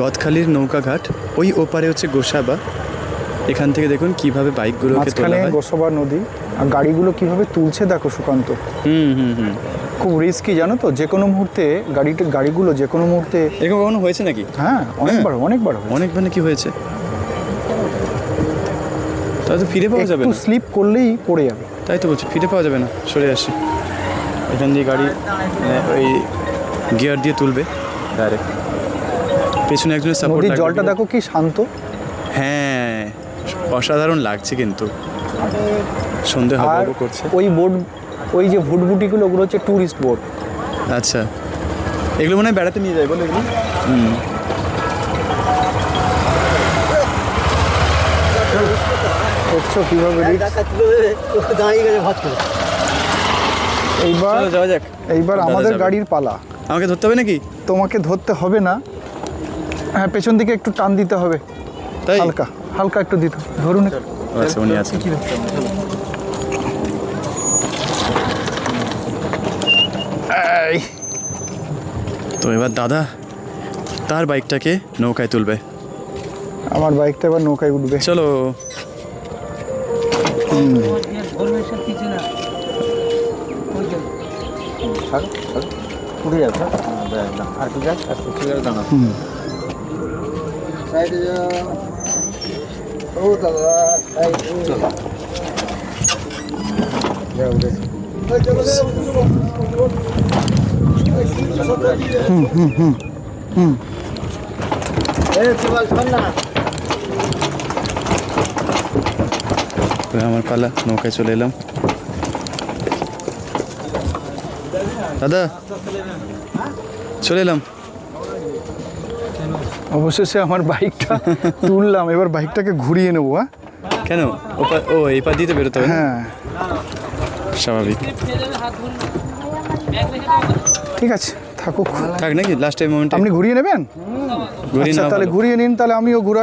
গদখালির নৌকাঘাট, ওই ওপারে হচ্ছে গোসাবা। এখান থেকে দেখুন কিভাবে বাইকগুলোকে তোলা হয়। গোসাবা নদী, আর গাড়িগুলো কিভাবে তুলছে দেখো সুকান্ত। খুব রিস্কি জানো তো, যে কোনো মুহূর্তে গাড়িগুলো যে কোনো মুহূর্তে। এরকম কখনো হয়েছে নাকি? হ্যাঁ, অনেকবার অনেকবার নাকি হয়েছে। তাই তো ফিরে পাওয়া যাবে না, স্লিপ করলেই পড়ে যাবে। তাই তো বলছি, ফিরে পাওয়া যাবে না। সরে আসি, এখান দিয়ে গাড়ি ওই গিয়ার দিয়ে তুলবে ডাইরেক্ট। পেছনে একজনের সাপোর্ট। নদীর জলটা দেখো কি শান্ত। হ্যাঁ, অসাধারণ লাগছে কিন্তু। সন্ধে হাওয়া করছে। ওই বোট, ওই যে ভুটভুটিগুলো, ওগুলো হচ্ছে ট্যুরিস্ট বোট। আচ্ছা, এগুলো মনে হয় বেড়াতে নিয়ে যায় বলে এগুলো। দেখছো কিভাবে এইবার আমাদের গাড়ির পালা। আমাকে ধরতে হবে নাকি? তোমাকে ধরতে হবে না, হ্যাঁ পেছন দিকে একটু টান দিতে হবে, তাই হালকা হালকা একটু দিতে ধরুন। আচ্ছা, উনি আছেন। তো এবার দাদা তার বাইকটাকে নৌকায় তুলবে, আমার বাইকটা এবার নৌকায় উঠবে। চলো। আমার পালা, নৌকায় চলে এলাম। দাদা চলে এলাম। অবশেষে আমার বাইকটা তুললাম, এবার বাইকটাকে ঘুরিয়ে নেবো। হ্যাঁ, কেন? ও এই পা দিতে বেরোতে হবে। হ্যাঁ স্বাভাবিক। ঠিক আছে, থাকুক, থাক নাকি লাস্ট টাইম মোমেন্ট। আপনি ঘুরিয়ে নেবেন? ঘুরিয়ে আচ্ছা, তাহলে ঘুরিয়ে নিন, তাহলে আমিও ঘুরাই।